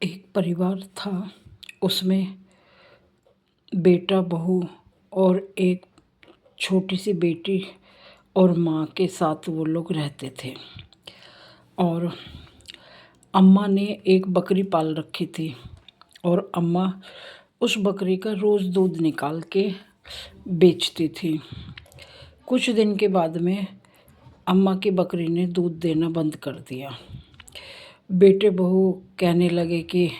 एक परिवार था। उसमें बेटा बहू और एक छोटी सी बेटी और माँ के साथ वो लोग रहते थे। और अम्मा ने एक बकरी पाल रखी थी और अम्मा उस बकरी का रोज़ दूध निकाल के बेचती थी। कुछ दिन के बाद में अम्मा की बकरी ने दूध देना बंद कर दिया। बेटे बहू कहने लगे कि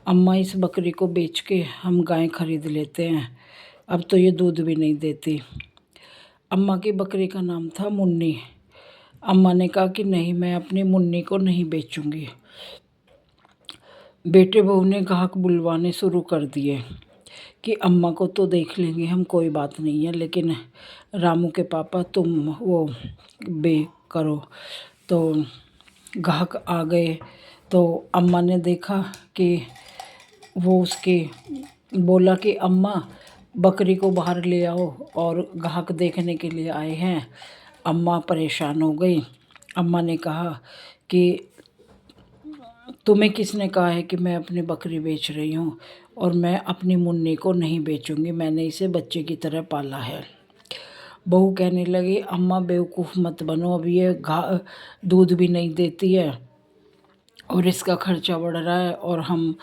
अम्मा इस बकरी को बेच के हम गाय खरीद लेते हैं, अब तो ये दूध भी नहीं देती। अम्मा की बकरी का नाम था मुन्नी। अम्मा ने कहा कि नहीं, मैं अपनी मुन्नी को नहीं बेचूंगी। बेटे बहू ने ग्राहक बुलवाने शुरू कर दिए कि अम्मा को तो देख लेंगे हम, कोई बात नहीं है, लेकिन रामू के पापा तुम वो बे करो। तो ग्राहक आ गए तो अम्मा ने देखा कि वो उसके बोला कि अम्मा बकरी को बाहर ले आओ, और ग्राहक देखने के लिए आए हैं। अम्मा परेशान हो गई। अम्मा ने कहा कि तुम्हें किसने कहा है कि मैं अपनी बकरी बेच रही हूँ, और मैं अपनी मुन्नी को नहीं बेचूंगी, मैंने इसे बच्चे की तरह पाला है। बहू कहने लगी अम्मा बेवकूफ़ मत बनो, अब ये दूध भी नहीं देती है और इसका खर्चा बढ़ रहा है, और हम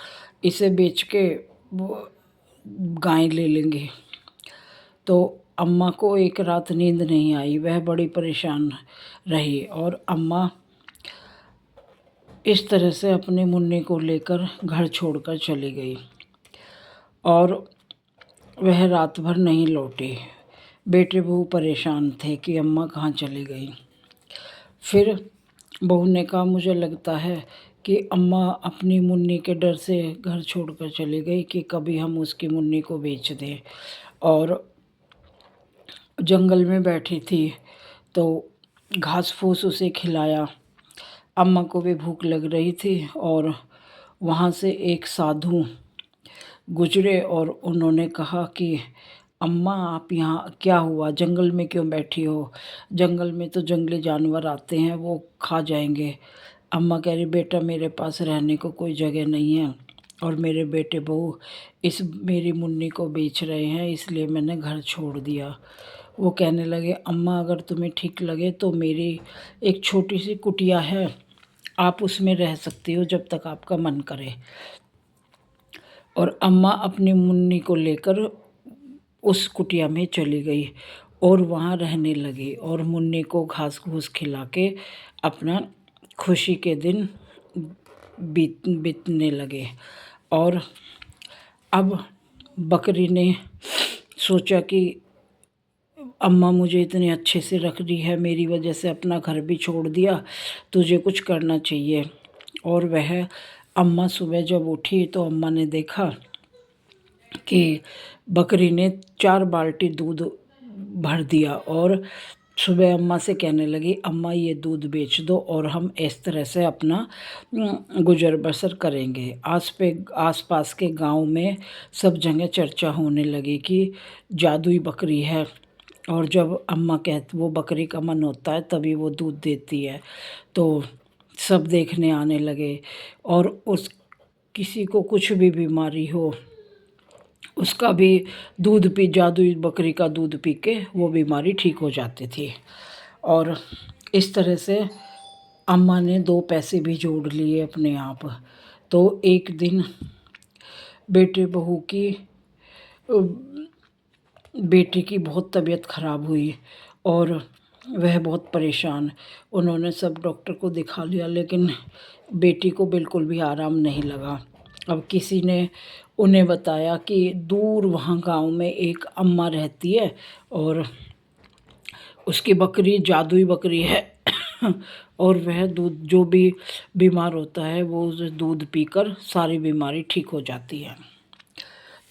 इसे बेच के वो गाय ले लेंगे। तो अम्मा को एक रात नींद नहीं आई, वह बड़ी परेशान रही, और अम्मा इस तरह से अपने मुन्नी को लेकर घर छोड़कर चली गई और वह रात भर नहीं लौटी। बेटे बहू परेशान थे कि अम्मा कहाँ चली गई। फिर बहू ने कहा मुझे लगता है कि अम्मा अपनी मुन्नी के डर से घर छोड़कर चली गई कि कभी हम उसकी मुन्नी को बेच दें। और जंगल में बैठी थी तो घास फूस उसे खिलाया। अम्मा को भी भूख लग रही थी और वहाँ से एक साधु गुजरे और उन्होंने कहा कि अम्मा आप यहाँ क्या हुआ, जंगल में क्यों बैठी हो, जंगल में तो जंगली जानवर आते हैं, वो खा जाएंगे। अम्मा कह रही बेटा मेरे पास रहने को कोई जगह नहीं है, और मेरे बेटे बहू इस मेरी मुन्नी को बेच रहे हैं, इसलिए मैंने घर छोड़ दिया। वो कहने लगे अम्मा अगर तुम्हें ठीक लगे तो मेरी एक छोटी सी कुटिया है, आप उसमें रह सकती हो जब तक आपका मन करे। और अम्मा अपनी मुन्नी को लेकर उस कुटिया में चली गई और वहाँ रहने लगी और मुन्नी को घास घूस खिला के अपना खुशी के दिन बीतने लगे। और अब बकरी ने सोचा कि अम्मा मुझे इतने अच्छे से रख रही है, मेरी वजह से अपना घर भी छोड़ दिया, तुझे कुछ करना चाहिए। और वह अम्मा सुबह जब उठी तो अम्मा ने देखा कि बकरी ने 4 बाल्टी दूध भर दिया, और सुबह अम्मा से कहने लगी अम्मा ये दूध बेच दो और हम इस तरह से अपना गुजर बसर करेंगे। आस पास के गांव में सब जगह चर्चा होने लगी कि जादुई बकरी है, और जब अम्मा वो बकरी का मन होता है तभी वो दूध देती है। तो सब देखने आने लगे, और उस किसी को कुछ भी बीमारी हो उसका भी दूध पी जादुई बकरी का दूध पी के वो बीमारी ठीक हो जाती थी। और इस तरह से अम्मा ने 2 पैसे भी जोड़ लिए अपने आप। तो एक दिन बेटे बहू की बेटी की बहुत तबीयत ख़राब हुई और वह बहुत परेशान। उन्होंने सब डॉक्टर को दिखा लिया लेकिन बेटी को बिल्कुल भी आराम नहीं लगा। अब किसी ने उन्हें बताया कि दूर वहाँ गांव में एक अम्मा रहती है और उसकी बकरी जादुई बकरी है और वह दूध जो भी बीमार होता है वो उस दूध पीकर सारी बीमारी ठीक हो जाती है।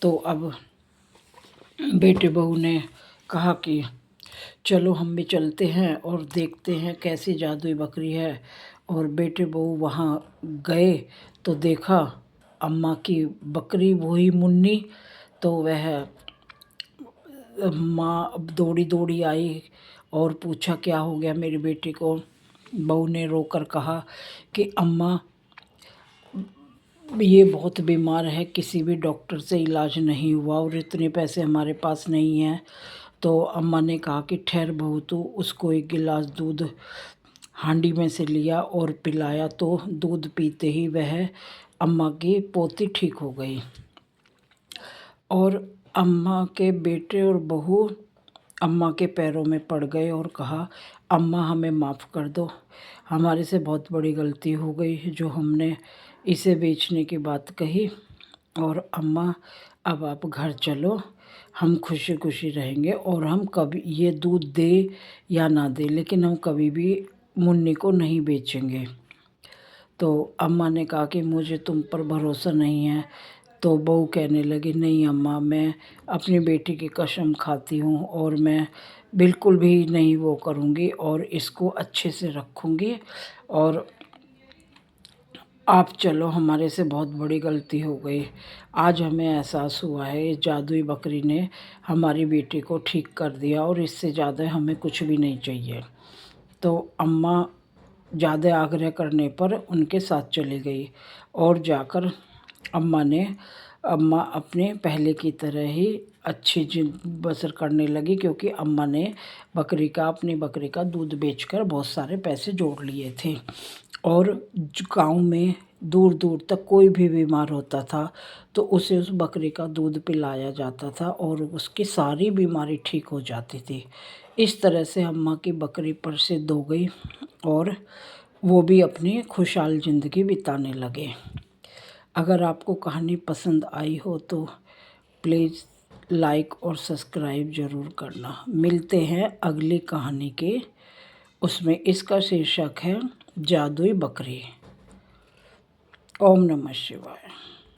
तो अब बेटे बहू ने कहा कि चलो हम भी चलते हैं और देखते हैं कैसी जादुई बकरी है। और बेटे बहू वहाँ गए तो देखा अम्मा की बकरी वही मुन्नी। तो वह माँ दौड़ी दौड़ी आई और पूछा क्या हो गया मेरी बेटी को। बहू ने रोकर कहा कि अम्मा ये बहुत बीमार है, किसी भी डॉक्टर से इलाज नहीं हुआ और इतने पैसे हमारे पास नहीं हैं। तो अम्मा ने कहा कि ठहर बहू, तो उसको एक गिलास दूध हांडी में से लिया और पिलाया। तो दूध पीते ही वह अम्मा की पोती ठीक हो गई। और अम्मा के बेटे और बहू अम्मा के पैरों में पड़ गए और कहा, अम्मा हमें माफ़ कर दो, हमारे से बहुत बड़ी गलती हो गई जो हमने इसे बेचने की बात कही। और अम्मा अब आप घर चलो, हम खुशी खुशी रहेंगे और हम कभी ये दूध दे या ना दे, लेकिन हम कभी भी मुन्नी को नहीं बेचेंगे। तो अम्मा ने कहा कि मुझे तुम पर भरोसा नहीं है। तो बहू कहने लगी, नहीं अम्मा, मैं अपनी बेटी की कसम खाती हूँ और मैं बिल्कुल भी नहीं वो करूँगी और इसको अच्छे से रखूँगी। और आप चलो, हमारे से बहुत बड़ी गलती हो गई। आज हमें एहसास हुआ है इस जादुई बकरी ने हमारी बेटी को ठीक कर दिया और इससे ज़्यादा हमें कुछ भी नहीं चाहिए। तो अम्मा ज़्यादा आग्रह करने पर उनके साथ चली गई और जाकर अम्मा अपने पहले की तरह ही अच्छी बसर करने लगी, क्योंकि अम्मा ने अपनी बकरी का दूध बेचकर बहुत सारे पैसे जोड़ लिए थे। और गांव में दूर दूर तक कोई भी बीमार होता था तो उसे उस बकरी का दूध पिलाया जाता था और उसकी सारी बीमारी ठीक हो जाती थी। इस तरह से अम्मा की बकरी प्रसिद्ध हो गई और वो भी अपनी खुशहाल ज़िंदगी बिताने लगे। अगर आपको कहानी पसंद आई हो तो प्लीज़ लाइक और सब्सक्राइब ज़रूर करना। मिलते हैं अगली कहानी के, उसमें इसका शीर्षक है जादुई बकरी। ओम नमः शिवाय।